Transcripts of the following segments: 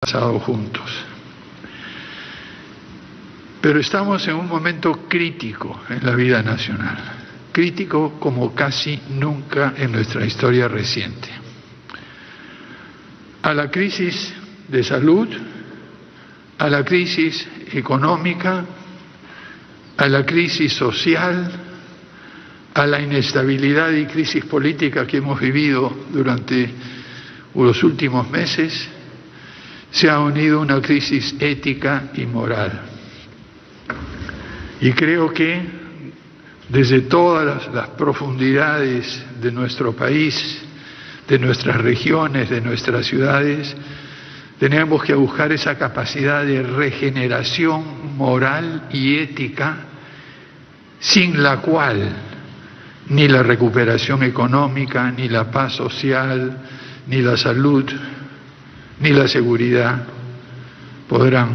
pasado juntos. Pero estamos en un momento crítico en la vida nacional, crítico como casi nunca en nuestra historia reciente. A la crisis de salud, a la crisis económica, a la crisis social, a la inestabilidad y crisis política que hemos vivido durante los últimos meses, se ha unido una crisis ética y moral. Y creo que desde todas las profundidades de nuestro país, de nuestras regiones, de nuestras ciudades, tenemos que buscar esa capacidad de regeneración moral y ética, sin la cual ni la recuperación económica, ni la paz social, ni la salud, ni la seguridad podrán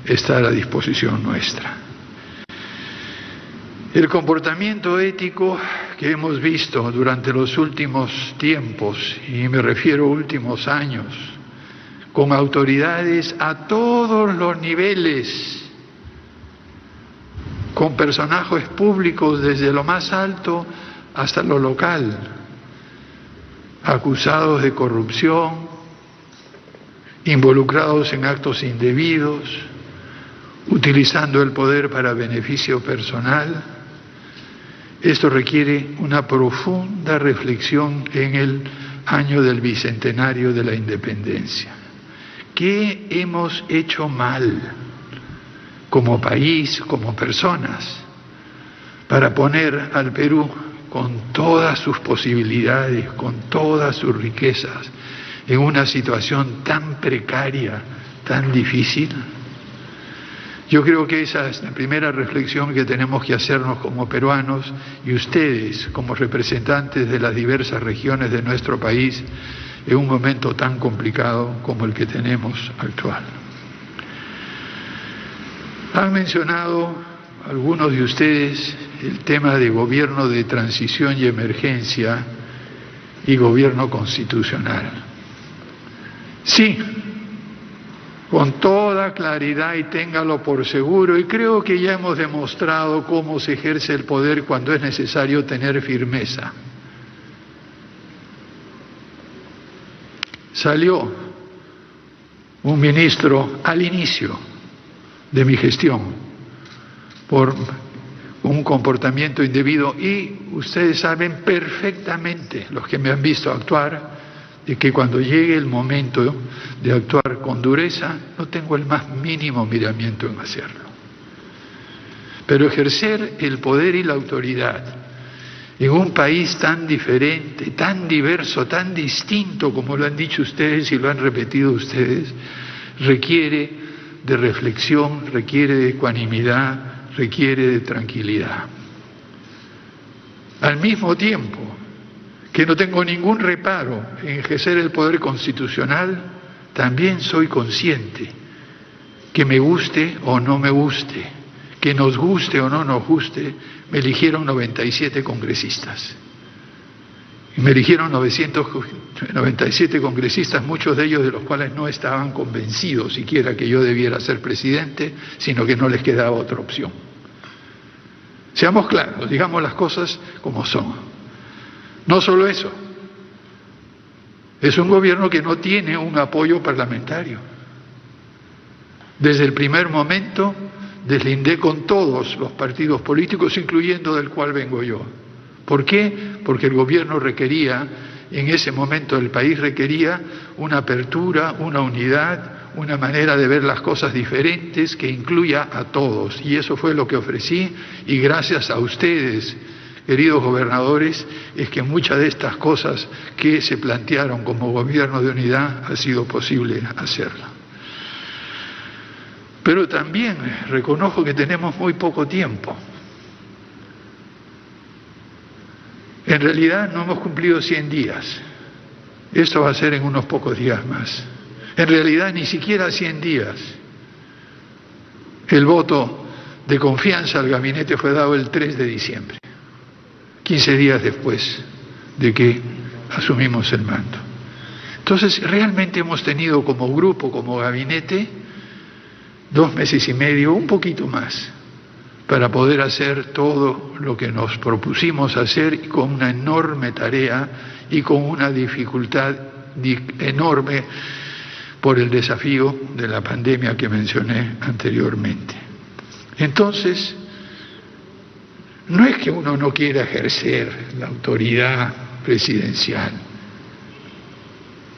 estar a disposición nuestra. El comportamiento ético que hemos visto durante los últimos tiempos, y me refiero a últimos años, con autoridades a todos los niveles, con personajes públicos desde lo más alto hasta lo local, acusados de corrupción, involucrados en actos indebidos, utilizando el poder para beneficio personal. Esto requiere una profunda reflexión en el año del bicentenario de la independencia. ¿Qué hemos hecho mal como país, como personas, para poner al Perú con todas sus posibilidades, con todas sus riquezas, en una situación tan precaria, tan difícil? Yo creo que esa es la primera reflexión que tenemos que hacernos como peruanos, y ustedes como representantes de las diversas regiones de nuestro país en un momento tan complicado como el que tenemos actual. Han mencionado algunos de ustedes el tema de gobierno de transición y emergencia y gobierno constitucional. Sí, con toda claridad, y téngalo por seguro, y creo que ya hemos demostrado cómo se ejerce el poder cuando es necesario tener firmeza. Salió un ministro al inicio de mi gestión por un comportamiento indebido, y ustedes saben perfectamente, los que me han visto actuar, de que cuando llegue el momento de actuar con dureza, no tengo el más mínimo miramiento en hacerlo. Pero ejercer el poder y la autoridad en un país tan diferente, tan diverso, tan distinto, como lo han dicho ustedes y lo han repetido ustedes, requiere de reflexión, requiere de ecuanimidad, requiere de tranquilidad. Al mismo tiempo que no tengo ningún reparo en ejercer el poder constitucional, también soy consciente que me guste o no me guste, que nos guste o no nos guste, me eligieron 97 congresistas. Y me eligieron 997 congresistas, muchos de ellos de los cuales no estaban convencidos siquiera que yo debiera ser presidente, sino que no les quedaba otra opción. Seamos claros, digamos las cosas como son. No solo eso, es un gobierno que no tiene un apoyo parlamentario. Desde el primer momento deslindé con todos los partidos políticos, incluyendo del cual vengo yo. ¿Por qué? Porque el gobierno requería, en ese momento el país requería una apertura, una unidad, una manera de ver las cosas diferentes que incluya a todos. Y eso fue lo que ofrecí, y gracias a ustedes, queridos gobernadores, es que muchas de estas cosas que se plantearon como gobierno de unidad ha sido posible hacerlo. Pero también reconozco que tenemos muy poco tiempo. En realidad no hemos cumplido 100 días. Esto va a ser en unos pocos días más. En realidad ni siquiera 100 días. El voto de confianza al gabinete fue dado el 3 de diciembre. 15 días después de que asumimos el mando. Entonces, realmente hemos tenido como grupo, como gabinete, 2 meses y medio, un poquito más, para poder hacer todo lo que nos propusimos hacer, y con una enorme tarea y con una dificultad enorme por el desafío de la pandemia que mencioné anteriormente. Entonces, no es que uno no quiera ejercer la autoridad presidencial,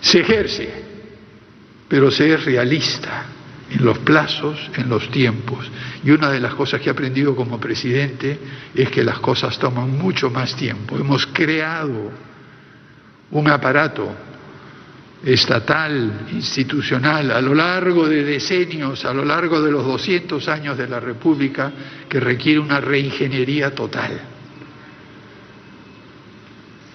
se ejerce, pero se es realista en los plazos, en los tiempos. Y una de las cosas que he aprendido como presidente es que las cosas toman mucho más tiempo. Hemos creado un aparato estatal, institucional, a lo largo de decenios, a lo largo de los 200 años de la República, que requiere una reingeniería total.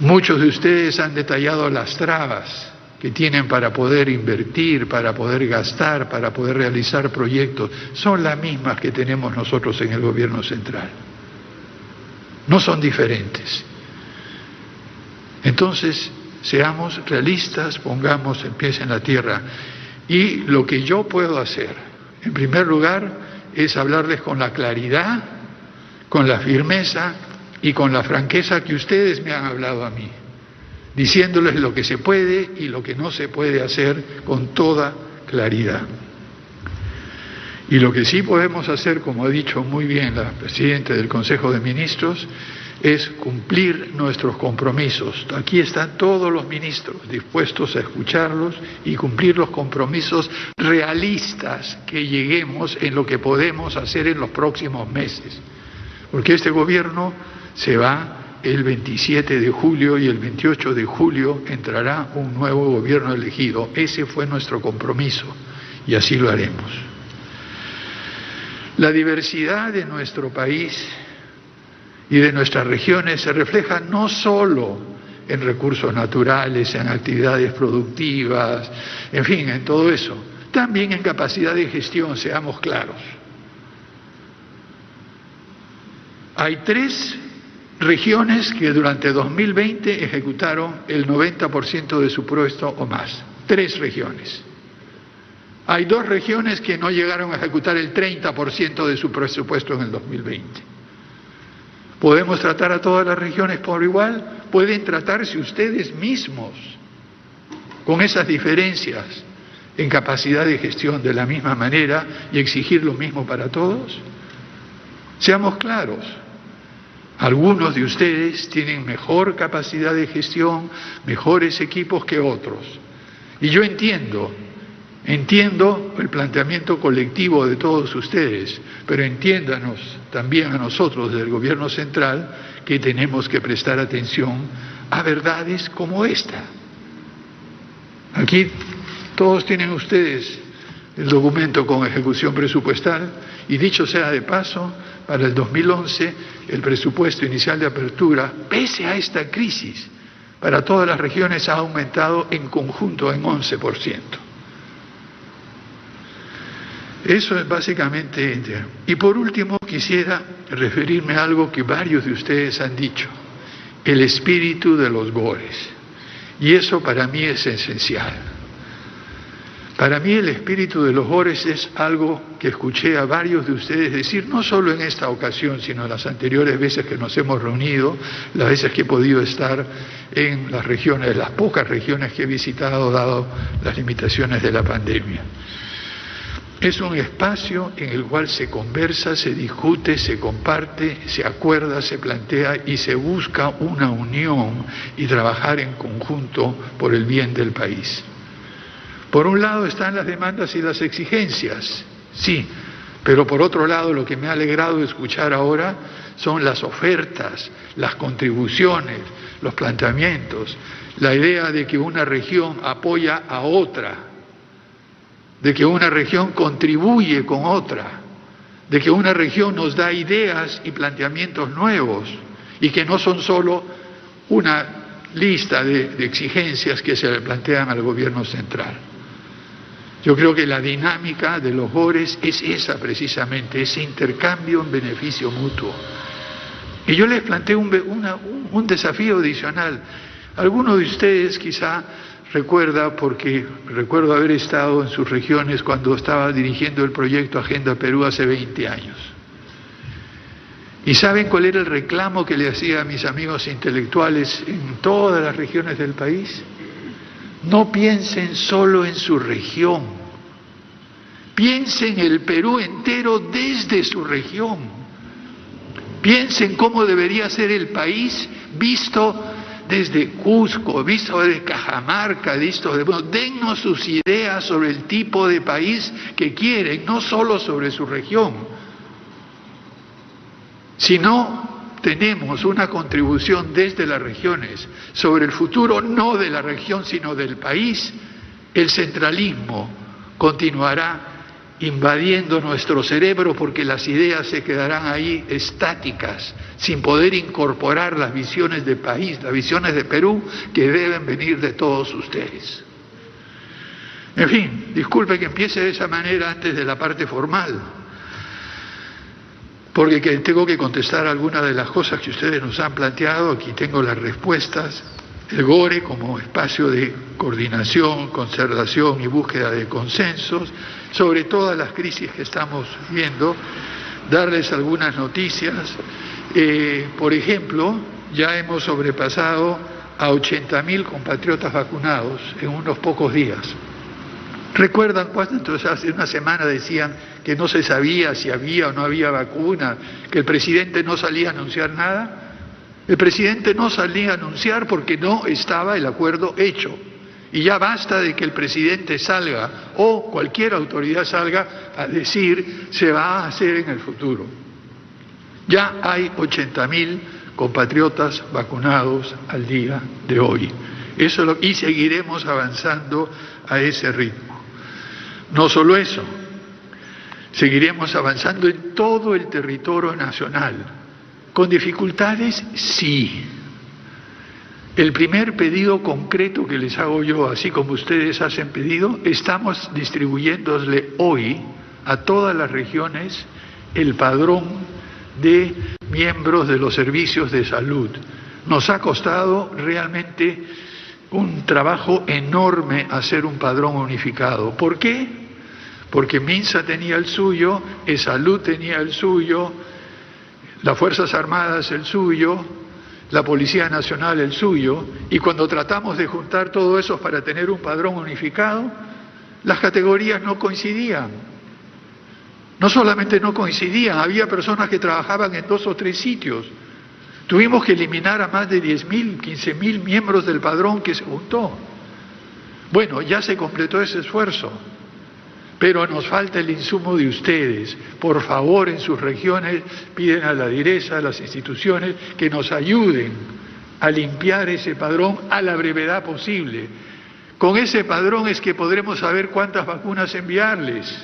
Muchos de ustedes han detallado las trabas que tienen para poder invertir, para poder gastar, para poder realizar proyectos. Son las mismas que tenemos nosotros en el gobierno central. No son diferentes. Entonces, seamos realistas, pongamos el pie en la tierra. Y lo que yo puedo hacer, en primer lugar, es hablarles con la claridad, con la firmeza y con la franqueza que ustedes me han hablado a mí, diciéndoles lo que se puede y lo que no se puede hacer con toda claridad. Y lo que sí podemos hacer, como ha dicho muy bien la Presidenta del Consejo de Ministros, es cumplir nuestros compromisos. Aquí están todos los ministros dispuestos a escucharlos y cumplir los compromisos realistas que lleguemos en lo que podemos hacer en los próximos meses. Porque este gobierno se va el 27 de julio y el 28 de julio entrará un nuevo gobierno elegido. Ese fue nuestro compromiso y así lo haremos. La diversidad de nuestro país y de nuestras regiones se refleja no solo en recursos naturales, en actividades productivas, en fin, en todo eso, también en capacidad de gestión, seamos claros. Hay 3 regiones que durante 2020 ejecutaron el 90% de su presupuesto o más. 3 regiones. Hay 2 regiones que no llegaron a ejecutar el 30% de su presupuesto en el 2020. ¿Podemos tratar a todas las regiones por igual? ¿Pueden tratarse ustedes mismos con esas diferencias en capacidad de gestión de la misma manera y exigir lo mismo para todos? Seamos claros. Algunos de ustedes tienen mejor capacidad de gestión, mejores equipos que otros. Y yo entiendo el planteamiento colectivo de todos ustedes, pero entiéndanos también a nosotros del Gobierno Central que tenemos que prestar atención a verdades como esta. Aquí todos tienen ustedes el documento con ejecución presupuestal y dicho sea de paso, para el 2011 el presupuesto inicial de apertura, pese a esta crisis, para todas las regiones ha aumentado en conjunto en 11%. Eso es básicamente. Y por último quisiera referirme a algo que varios de ustedes han dicho, el espíritu de los GORES. Y eso para mí es esencial. Para mí el espíritu de los GORES es algo que escuché a varios de ustedes decir, no solo en esta ocasión, sino en las anteriores veces que nos hemos reunido, las veces que he podido estar en las regiones, las pocas regiones que he visitado, dado las limitaciones de la pandemia. Es un espacio en el cual se conversa, se discute, se comparte, se acuerda, se plantea y se busca una unión y trabajar en conjunto por el bien del país. Por un lado están las demandas y las exigencias, sí, pero por otro lado lo que me ha alegrado escuchar ahora son las ofertas, las contribuciones, los planteamientos, la idea de que una región apoya a otra, de que una región contribuye con otra, de que una región nos da ideas y planteamientos nuevos y que no son solo una lista de exigencias que se le plantean al gobierno central. Yo creo que la dinámica de los GORES es esa precisamente, ese intercambio en beneficio mutuo. Y yo les planteo un desafío adicional. Algunos de ustedes quizá recuerda porque recuerdo haber estado en sus regiones cuando estaba dirigiendo el proyecto Agenda Perú hace 20 años. ¿Y saben cuál era el reclamo que le hacía a mis amigos intelectuales en todas las regiones del país? No piensen solo en su región, piensen el Perú entero desde su región. Piensen cómo debería ser el país visto desde Cusco, visto desde Cajamarca, dennos sus ideas sobre el tipo de país que quieren, no solo sobre su región. Si no tenemos una contribución desde las regiones sobre el futuro, no de la región, sino del país, el centralismo continuará invadiendo nuestro cerebro porque las ideas se quedarán ahí estáticas, sin poder incorporar las visiones de país, las visiones de Perú que deben venir de todos ustedes. En fin, disculpe que empiece de esa manera antes de la parte formal, porque tengo que contestar algunas de las cosas que ustedes nos han planteado. Aquí tengo las respuestas. El GORE como espacio de coordinación, concertación y búsqueda de consensos sobre todas las crisis que estamos viendo, darles algunas noticias. Por ejemplo, ya hemos sobrepasado a 80.000 compatriotas vacunados en unos pocos días. ¿Recuerdan cuando entonces hace una semana decían que no se sabía si había o no había vacuna, que el presidente no salía a anunciar nada? El presidente no salía a anunciar porque no estaba el acuerdo hecho. Y ya basta de que el presidente salga o cualquier autoridad salga a decir se va a hacer en el futuro. Ya hay 80.000 compatriotas vacunados al día de hoy. Y seguiremos avanzando a ese ritmo. No solo eso, seguiremos avanzando en todo el territorio nacional. ¿Con dificultades? Sí. El primer pedido concreto que les hago yo, así como ustedes hacen pedido, estamos distribuyéndole hoy a todas las regiones el padrón de miembros de los servicios de salud. Nos ha costado realmente un trabajo enorme hacer un padrón unificado. ¿Por qué? Porque MINSA tenía el suyo, ESalud tenía el suyo, las Fuerzas Armadas el suyo, la Policía Nacional el suyo, y cuando tratamos de juntar todo eso para tener un padrón unificado, las categorías no coincidían. No solamente no coincidían, había personas que trabajaban en 2 o 3 sitios. Tuvimos que eliminar a más de 10.000, 15.000 miembros del padrón que se juntó. Bueno, ya se completó ese esfuerzo, pero nos falta el insumo de ustedes. Por favor, en sus regiones piden a la DIRESA, a las instituciones, que nos ayuden a limpiar ese padrón a la brevedad posible. Con ese padrón es que podremos saber cuántas vacunas enviarles,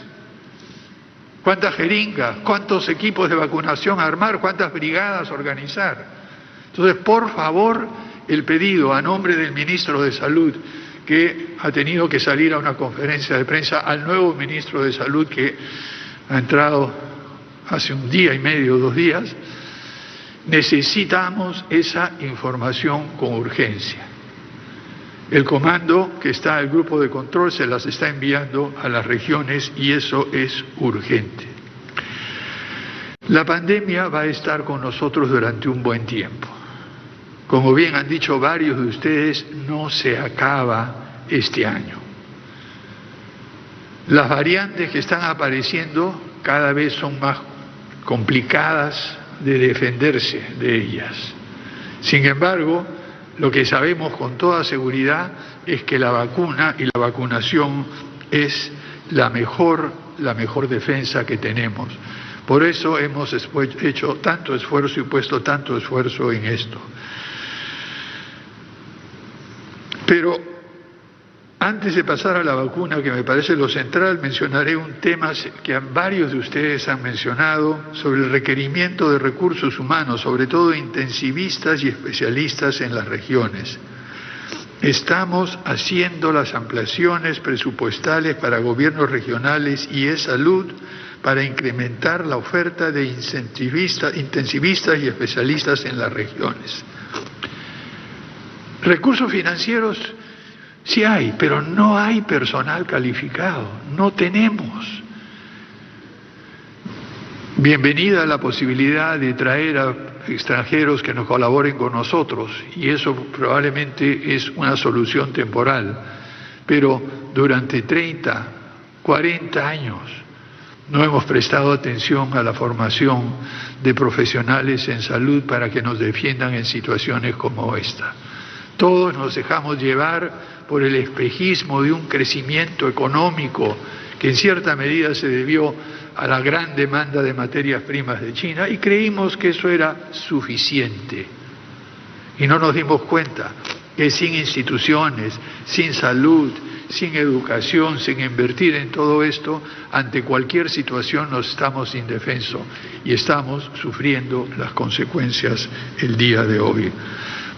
cuántas jeringas, cuántos equipos de vacunación armar, cuántas brigadas organizar. Entonces, por favor, el pedido a nombre del ministro de Salud, que ha tenido que salir a una conferencia de prensa, al nuevo ministro de Salud que ha entrado hace un día y medio, 2 días, necesitamos esa información con urgencia. El comando que está, el grupo de control, se las está enviando a las regiones y eso es urgente. La pandemia va a estar con nosotros durante un buen tiempo. Como bien han dicho varios de ustedes, no se acaba este año. Las variantes que están apareciendo cada vez son más complicadas de defenderse de ellas. Sin embargo, lo que sabemos con toda seguridad es que la vacuna y la vacunación es la mejor defensa que tenemos. Por eso hemos hecho tanto esfuerzo y puesto tanto esfuerzo en esto. Pero antes de pasar a la vacuna, que me parece lo central, mencionaré un tema que varios de ustedes han mencionado sobre el requerimiento de recursos humanos, sobre todo intensivistas y especialistas en las regiones. Estamos haciendo las ampliaciones presupuestales para gobiernos regionales y ESalud para incrementar la oferta de intensivistas y especialistas en las regiones. Recursos financieros Sí hay, pero no hay personal calificado, no tenemos. Bienvenida la posibilidad de traer a extranjeros que nos colaboren con nosotros, y eso probablemente es una solución temporal, pero durante 30, 40 años no hemos prestado atención a la formación de profesionales en salud para que nos defiendan en situaciones como esta. Todos nos dejamos llevar por el espejismo de un crecimiento económico que en cierta medida se debió a la gran demanda de materias primas de China, y creímos que eso era suficiente. Y no nos dimos cuenta que sin instituciones, sin salud, sin educación, sin invertir en todo esto, ante cualquier situación nos estamos indefensos y estamos sufriendo las consecuencias el día de hoy.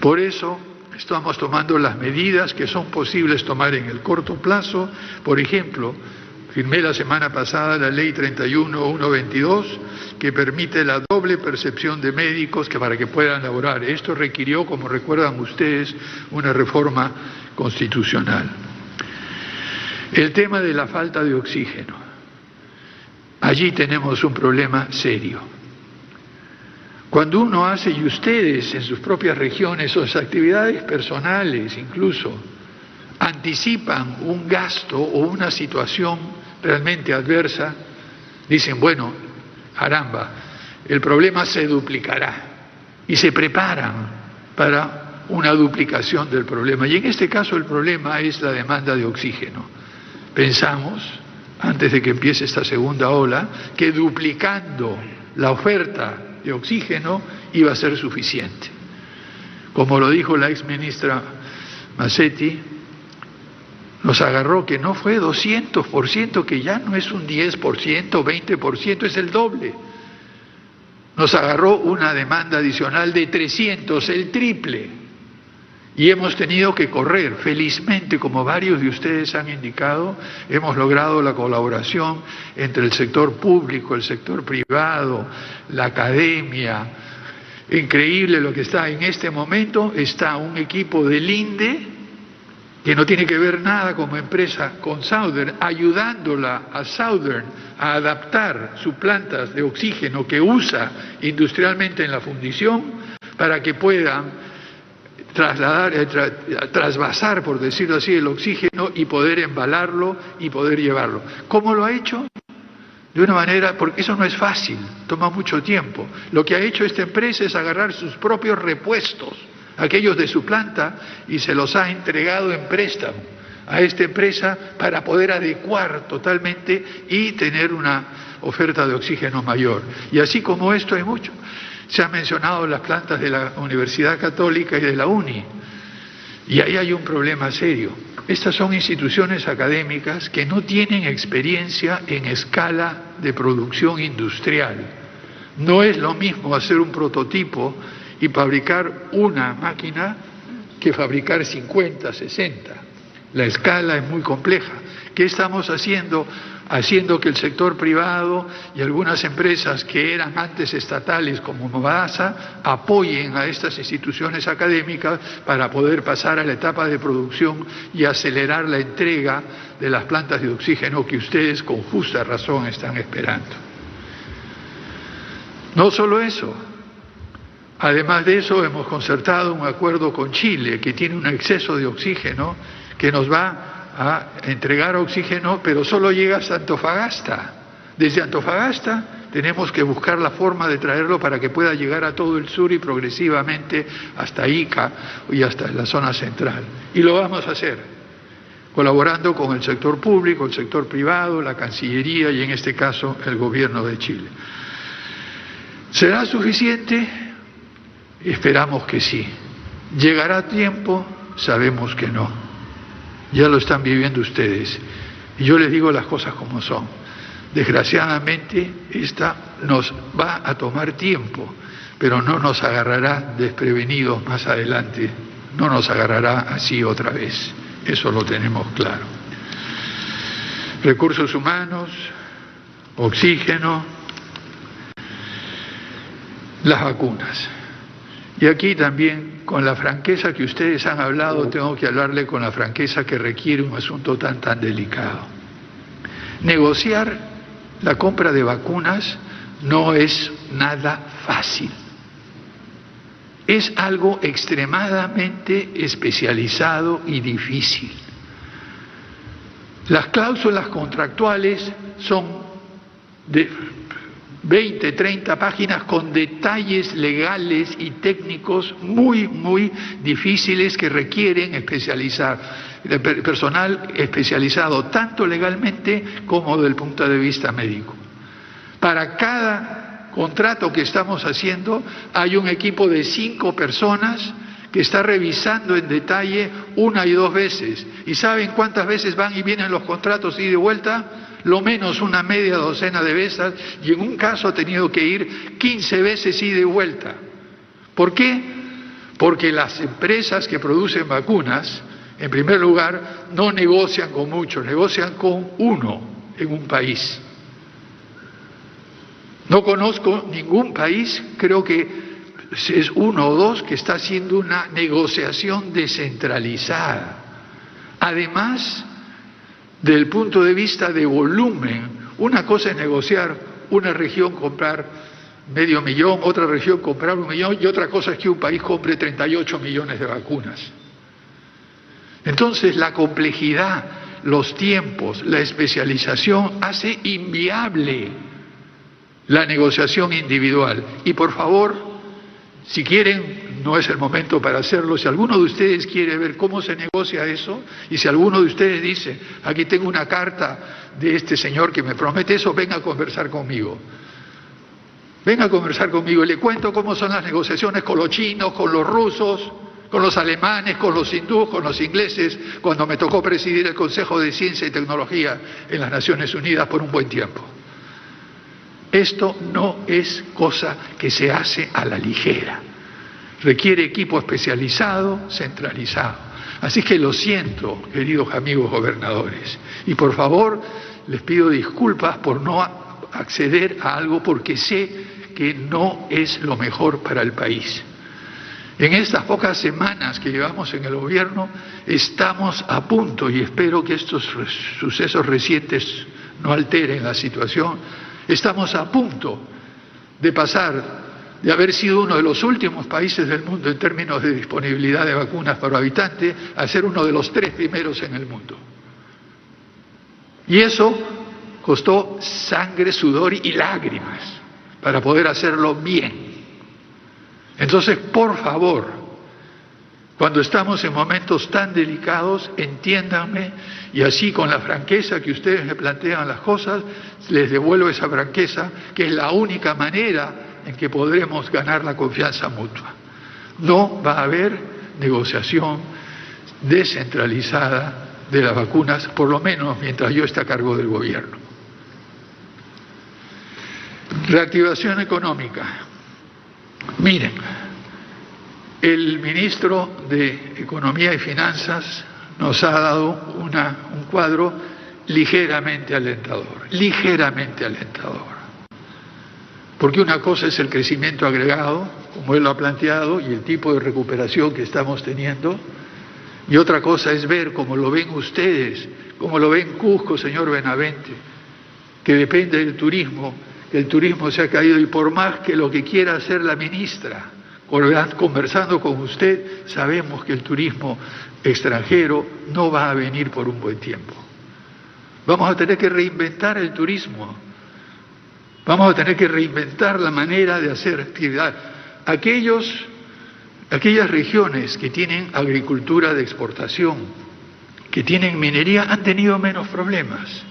Por eso estamos tomando las medidas que son posibles tomar en el corto plazo. Por ejemplo, firmé la semana pasada la ley 31.122, que permite la doble percepción de médicos para que puedan laborar. Esto requirió, como recuerdan ustedes, una reforma constitucional. El tema de la falta de oxígeno. Allí tenemos un problema serio. Cuando uno hace, y ustedes en sus propias regiones, sus actividades personales incluso, anticipan un gasto o una situación realmente adversa, dicen, bueno, caramba, el problema se duplicará, y se preparan para una duplicación del problema. Y en este caso el problema es la demanda de oxígeno. Pensamos, antes de que empiece esta segunda ola, que duplicando la oferta de oxígeno iba a ser suficiente. Como lo dijo la exministra Massetti, nos agarró que no fue 200%, que ya no es un 10%, 20%, es el doble. Nos agarró una demanda adicional de 300, el triple. Y hemos tenido que correr. Felizmente, como varios de ustedes han indicado, hemos logrado la colaboración entre el sector público, el sector privado, la academia. Increíble lo que está en este momento. Está un equipo del INDE, que no tiene que ver nada como empresa con Southern, ayudándola a Southern a adaptar sus plantas de oxígeno que usa industrialmente en la fundición para que puedan trasvasar, por decirlo así, el oxígeno y poder embalarlo y poder llevarlo. ¿Cómo lo ha hecho? De una manera, porque eso no es fácil, toma mucho tiempo. Lo que ha hecho esta empresa es agarrar sus propios repuestos, aquellos de su planta, y se los ha entregado en préstamo a esta empresa para poder adecuar totalmente y tener una oferta de oxígeno mayor. Y así como esto hay mucho. Se han mencionado las plantas de la Universidad Católica y de la UNI, y ahí hay un problema serio. Estas son instituciones académicas que no tienen experiencia en escala de producción industrial. No es lo mismo hacer un prototipo y fabricar una máquina que fabricar 50, 60. La escala es muy compleja. ¿Qué estamos haciendo? Haciendo que el sector privado y algunas empresas que eran antes estatales como Movasa apoyen a estas instituciones académicas para poder pasar a la etapa de producción y acelerar la entrega de las plantas de oxígeno que ustedes con justa razón están esperando. No solo eso, además de eso hemos concertado un acuerdo con Chile, que tiene un exceso de oxígeno, que nos va a entregar oxígeno, pero solo llega hasta Antofagasta. Desde Antofagasta tenemos que buscar la forma de traerlo para que pueda llegar a todo el sur y progresivamente hasta Ica y hasta la zona central. Y lo vamos a hacer, colaborando con el sector público, el sector privado, la Cancillería y en este caso el gobierno de Chile. ¿Será suficiente? Esperamos que sí. ¿Llegará a tiempo? Sabemos que no. Ya lo están viviendo ustedes. Y yo les digo las cosas como son. Desgraciadamente, esta nos va a tomar tiempo, pero no nos agarrará desprevenidos más adelante. No nos agarrará así otra vez. Eso lo tenemos claro. Recursos humanos, oxígeno, las vacunas. Y aquí también, con la franqueza que ustedes han hablado, tengo que hablarle con la franqueza que requiere un asunto tan delicado. Negociar la compra de vacunas no es nada fácil. Es algo extremadamente especializado y difícil. Las cláusulas contractuales son de 20, 30 páginas con detalles legales y técnicos muy difíciles que requieren personal especializado, tanto legalmente como desde el punto de vista médico. Para cada contrato que estamos haciendo hay un equipo de 5 personas que está revisando en detalle 1 y 2 veces. ¿Y saben cuántas veces van y vienen los contratos y de vuelta? Lo menos una media docena de veces, y en un caso ha tenido que ir 15 veces y de vuelta. ¿Por qué? Porque las empresas que producen vacunas, en primer lugar, no negocian con muchos, negocian con uno en un país. No conozco ningún país, creo que es 1 o 2, que está haciendo una negociación descentralizada. Además, desde el punto de vista de volumen, una cosa es negociar una región comprar 500.000, otra región comprar 1 millón, y otra cosa es que un país compre 38 millones de vacunas. Entonces la complejidad, los tiempos, la especialización hace inviable la negociación individual. Y por favor, si quieren, no es el momento para hacerlo, si alguno de ustedes quiere ver cómo se negocia eso, y si alguno de ustedes dice, aquí tengo una carta de este señor que me promete eso, venga a conversar conmigo. Venga a conversar conmigo y le cuento cómo son las negociaciones con los chinos, con los rusos, con los alemanes, con los hindúes, con los ingleses, cuando me tocó presidir el Consejo de Ciencia y Tecnología en las Naciones Unidas por un buen tiempo. Esto no es cosa que se hace a la ligera. Requiere equipo especializado, centralizado. Así que lo siento, queridos amigos gobernadores. Y por favor, les pido disculpas por no acceder a algo, porque sé que no es lo mejor para el país. En estas pocas semanas que llevamos en el gobierno, estamos a punto, y espero que estos sucesos recientes no alteren la situación, estamos a punto de pasar de haber sido uno de los últimos países del mundo en términos de disponibilidad de vacunas por habitante a ser uno de los 3 primeros en el mundo. Y eso costó sangre, sudor y lágrimas para poder hacerlo bien. Entonces, por favor, cuando estamos en momentos tan delicados, entiéndanme, y así con la franqueza que ustedes me plantean las cosas, les devuelvo esa franqueza, que es la única manera en que podremos ganar la confianza mutua. No va a haber negociación descentralizada de las vacunas, por lo menos mientras yo esté a cargo del gobierno. Reactivación económica. Miren, el ministro de Economía y Finanzas nos ha dado un cuadro ligeramente alentador, porque una cosa es el crecimiento agregado, como él lo ha planteado, y el tipo de recuperación que estamos teniendo, y otra cosa es ver, como lo ven ustedes, como lo ven Cusco, señor Benavente, que depende del turismo, que el turismo se ha caído, y por más que lo que quiera hacer la ministra, conversando con usted, sabemos que el turismo extranjero no va a venir por un buen tiempo. Vamos a tener que reinventar el turismo, vamos a tener que reinventar la manera de hacer actividad. Aquellas regiones que tienen agricultura de exportación, que tienen minería, han tenido menos problemas,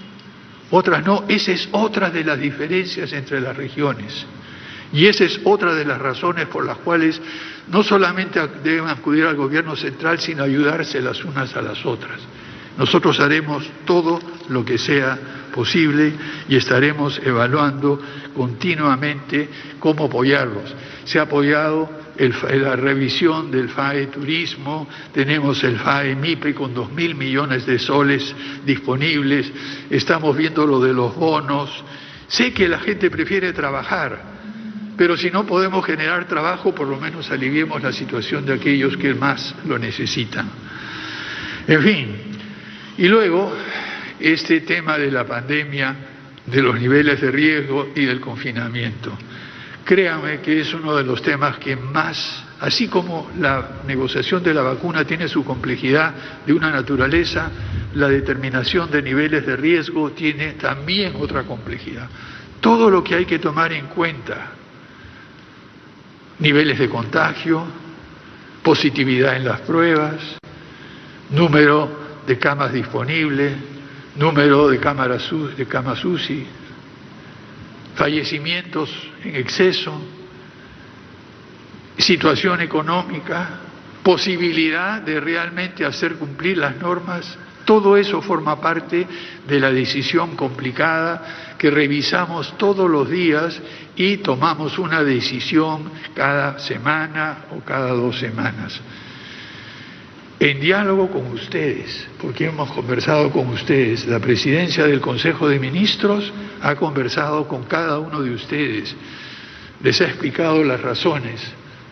otras no. Esa es otra de las diferencias entre las regiones. Y esa es otra de las razones por las cuales no solamente deben acudir al gobierno central, sino ayudarse las unas a las otras. Nosotros haremos todo lo que sea posible y estaremos evaluando continuamente cómo apoyarlos. Se ha apoyado la revisión del FAE Turismo, tenemos el FAE MIPE con 2.000 millones de soles disponibles, estamos viendo lo de los bonos. Sé que la gente prefiere trabajar, pero si no podemos generar trabajo, por lo menos aliviemos la situación de aquellos que más lo necesitan. En fin, y luego este tema de la pandemia, de los niveles de riesgo y del confinamiento. Créanme que es uno de los temas que más, así como la negociación de la vacuna tiene su complejidad de una naturaleza, la determinación de niveles de riesgo tiene también otra complejidad. Todo lo que hay que tomar en cuenta, niveles de contagio, positividad en las pruebas, número de camas disponibles, número de camas UCI, fallecimientos en exceso, situación económica, posibilidad de realmente hacer cumplir las normas, todo eso forma parte de la decisión complicada que revisamos todos los días y tomamos una decisión cada semana o cada 2 semanas. En diálogo con ustedes, porque hemos conversado con ustedes, la presidencia del Consejo de Ministros ha conversado con cada uno de ustedes, les ha explicado las razones,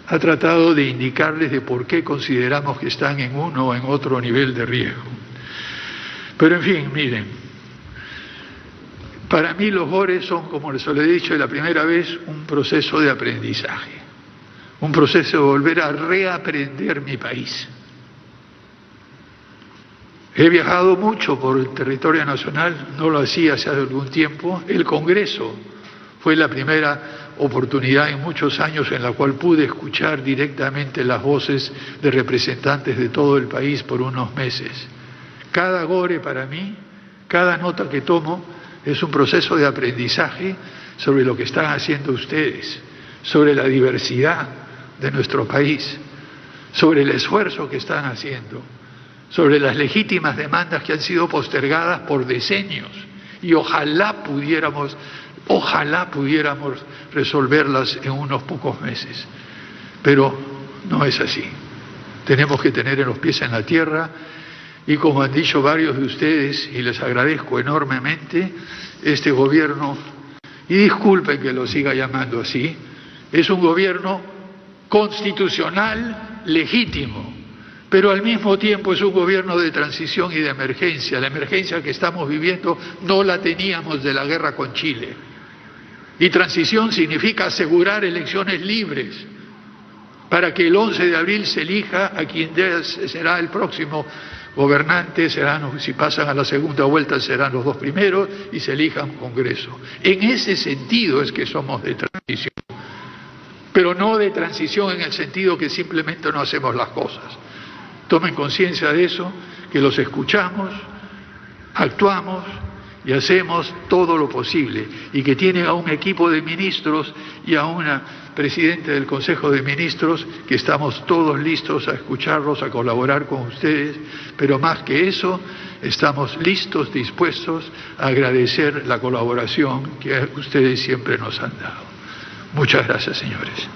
ha tratado de indicarles de por qué consideramos que están en uno o en otro nivel de riesgo. Pero en fin, miren, para mí los GORES son, como les he dicho la primera vez, un proceso de aprendizaje, un proceso de volver a reaprender mi país. He viajado mucho por el territorio nacional, no lo hacía hace algún tiempo. El Congreso fue la primera oportunidad en muchos años en la cual pude escuchar directamente las voces de representantes de todo el país por unos meses. Cada GORE para mí, cada nota que tomo, es un proceso de aprendizaje sobre lo que están haciendo ustedes, sobre la diversidad de nuestro país, sobre el esfuerzo que están haciendo, sobre las legítimas demandas que han sido postergadas por decenios y ojalá pudiéramos resolverlas en unos pocos meses. Pero no es así. Tenemos que tener los pies en la tierra y, como han dicho varios de ustedes, y les agradezco enormemente, este gobierno, y disculpen que lo siga llamando así, es un gobierno constitucional legítimo, pero al mismo tiempo es un gobierno de transición y de emergencia. La emergencia que estamos viviendo no la teníamos de la guerra con Chile. Y transición significa asegurar elecciones libres para que el 11 de abril se elija a quien será el próximo gobernante, si pasan a la segunda vuelta serán los 2 primeros y se elija un Congreso. En ese sentido es que somos de transición, pero no de transición en el sentido que simplemente no hacemos las cosas. Tomen conciencia de eso, que los escuchamos, actuamos y hacemos todo lo posible, y que tienen a un equipo de ministros y a una presidenta del Consejo de Ministros que estamos todos listos a escucharlos, a colaborar con ustedes, pero más que eso, estamos listos, dispuestos a agradecer la colaboración que ustedes siempre nos han dado. Muchas gracias, señores.